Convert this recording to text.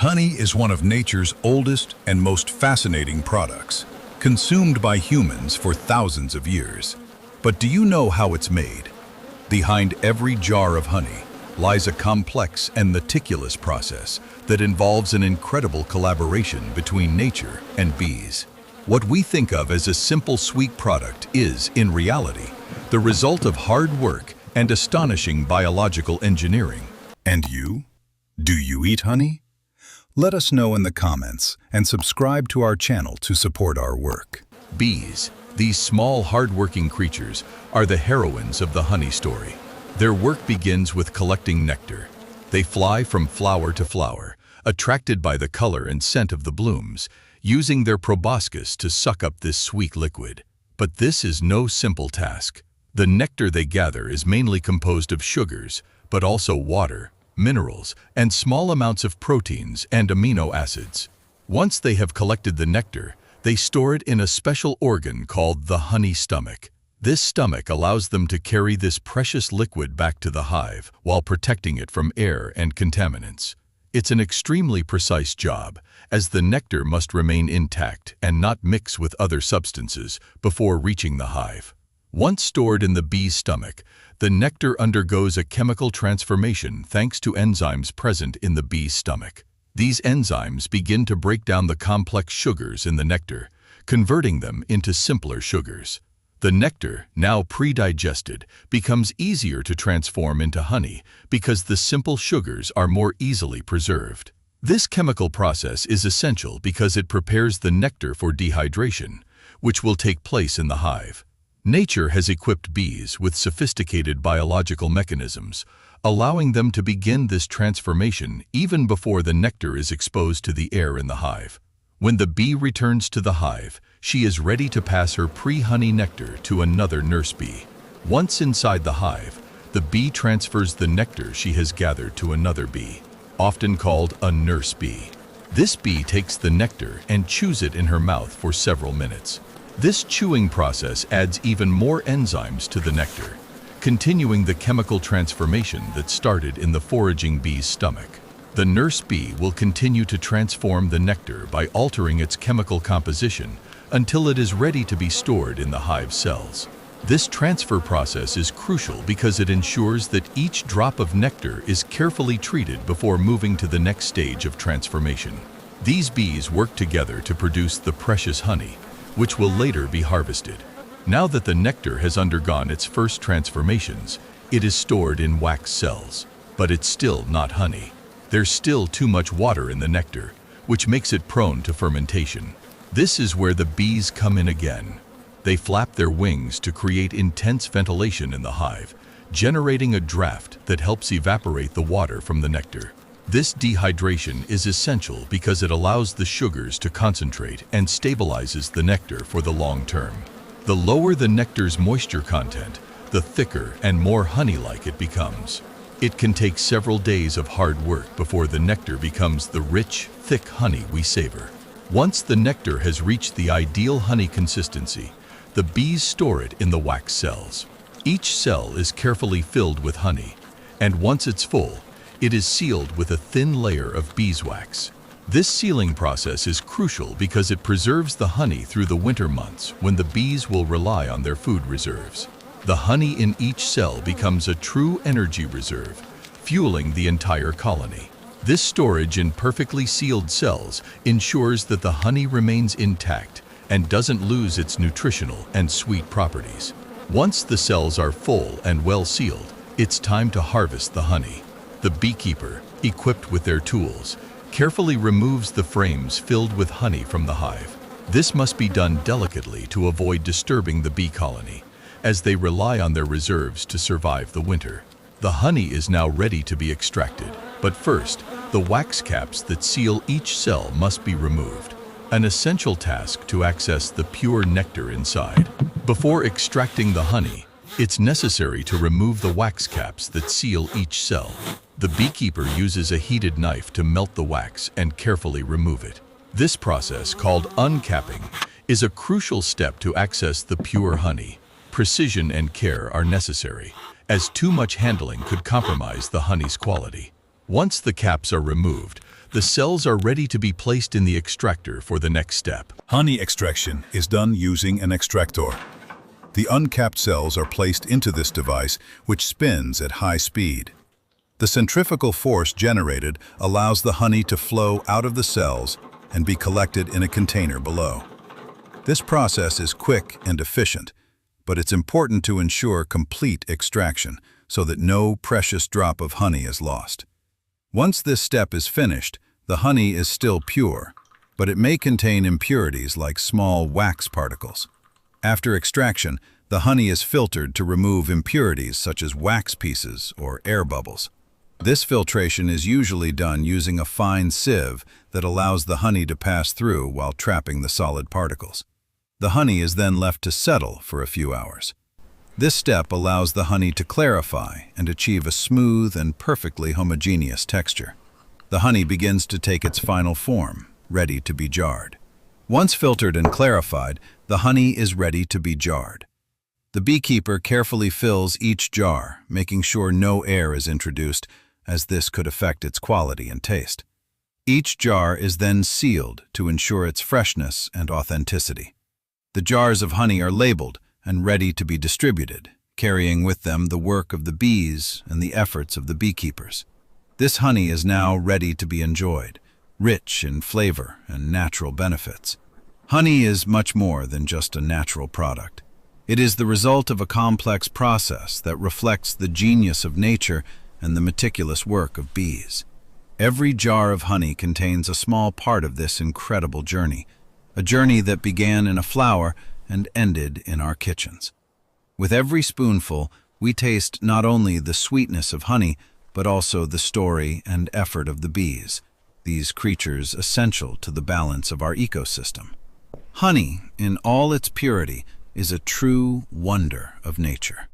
Honey is one of nature's oldest and most fascinating products, consumed by humans for thousands of years. But do you know how it's made? Behind every jar of honey lies a complex and meticulous process that involves an incredible collaboration between nature and bees. What we think of as a simple sweet product is, in reality, the result of hard work and astonishing biological engineering. And you? Do you eat honey? Let us know in the comments and subscribe to our channel to support our work. Bees, these small, hard-working creatures, are the heroines of the honey story. Their work begins with collecting nectar. They fly from flower to flower, attracted by the color and scent of the blooms, using their proboscis to suck up this sweet liquid. But this is no simple task. The nectar they gather is mainly composed of sugars, but also water, minerals, and small amounts of proteins and amino acids. Once they have collected the nectar, they store it in a special organ called the honey stomach. This stomach allows them to carry this precious liquid back to the hive while protecting it from air and contaminants. It's an extremely precise job, as the nectar must remain intact and not mix with other substances before reaching the hive. Once stored in the bee's stomach, the nectar undergoes a chemical transformation thanks to enzymes present in the bee's stomach. These enzymes begin to break down the complex sugars in the nectar, converting them into simpler sugars. The nectar, now pre-digested, becomes easier to transform into honey because the simple sugars are more easily preserved. This chemical process is essential because it prepares the nectar for dehydration, which will take place in the hive. Nature has equipped bees with sophisticated biological mechanisms, allowing them to begin this transformation even before the nectar is exposed to the air in the hive. When the bee returns to the hive, she is ready to pass her pre-honey nectar to another nurse bee. Once inside the hive, the bee transfers the nectar she has gathered to another bee, often called a nurse bee. This bee takes the nectar and chews it in her mouth for several minutes. This chewing process adds even more enzymes to the nectar, continuing the chemical transformation that started in the foraging bee's stomach. The nurse bee will continue to transform the nectar by altering its chemical composition until it is ready to be stored in the hive cells. This transfer process is crucial because it ensures that each drop of nectar is carefully treated before moving to the next stage of transformation. These bees work together to produce the precious honey, which will later be harvested. Now that the nectar has undergone its first transformations, it is stored in wax cells. But it's still not honey. There's still too much water in the nectar, which makes it prone to fermentation. This is where the bees come in again. They flap their wings to create intense ventilation in the hive, generating a draft that helps evaporate the water from the nectar. This dehydration is essential because it allows the sugars to concentrate and stabilizes the nectar for the long term. The lower the nectar's moisture content, the thicker and more honey-like it becomes. It can take several days of hard work before the nectar becomes the rich, thick honey we savor. Once the nectar has reached the ideal honey consistency, the bees store it in the wax cells. Each cell is carefully filled with honey, and once it's full, it is sealed with a thin layer of beeswax. This sealing process is crucial because it preserves the honey through the winter months when the bees will rely on their food reserves. The honey in each cell becomes a true energy reserve, fueling the entire colony. This storage in perfectly sealed cells ensures that the honey remains intact and doesn't lose its nutritional and sweet properties. Once the cells are full and well sealed, it's time to harvest the honey. The beekeeper, equipped with their tools, carefully removes the frames filled with honey from the hive. This must be done delicately to avoid disturbing the bee colony, as they rely on their reserves to survive the winter. The honey is now ready to be extracted, but first, the wax caps that seal each cell must be removed, an essential task to access the pure nectar inside. Before extracting the honey, it's necessary to remove the wax caps that seal each cell. The beekeeper uses a heated knife to melt the wax and carefully remove it. This process, called uncapping, is a crucial step to access the pure honey. Precision and care are necessary, as too much handling could compromise the honey's quality. Once the caps are removed, The cells are ready to be placed in the extractor for the next step. Honey extraction is done using an extractor. The uncapped cells are placed into this device, which spins at high speed. The centrifugal force generated allows the honey to flow out of the cells and be collected in a container below. This process is quick and efficient, but it's important to ensure complete extraction so that no precious drop of honey is lost. Once this step is finished, the honey is still pure, but it may contain impurities like small wax particles. After extraction, the honey is filtered to remove impurities such as wax pieces or air bubbles. This filtration is usually done using a fine sieve that allows the honey to pass through while trapping the solid particles. The honey is then left to settle for a few hours. This step allows the honey to clarify and achieve a smooth and perfectly homogeneous texture. The honey begins to take its final form, ready to be jarred. Once filtered and clarified, the honey is ready to be jarred. The beekeeper carefully fills each jar, making sure no air is introduced, as this could affect its quality and taste. Each jar is then sealed to ensure its freshness and authenticity. The jars of honey are labeled and ready to be distributed, carrying with them the work of the bees and the efforts of the beekeepers. This honey is now ready to be enjoyed, rich in flavor and natural benefits. Honey is much more than just a natural product. It is the result of a complex process that reflects the genius of nature and the meticulous work of bees. Every jar of honey contains a small part of this incredible journey, a journey that began in a flower and ended in our kitchens. With every spoonful, we taste not only the sweetness of honey, but also the story and effort of the bees, these creatures essential to the balance of our ecosystem. Honey, in all its purity, is a true wonder of nature.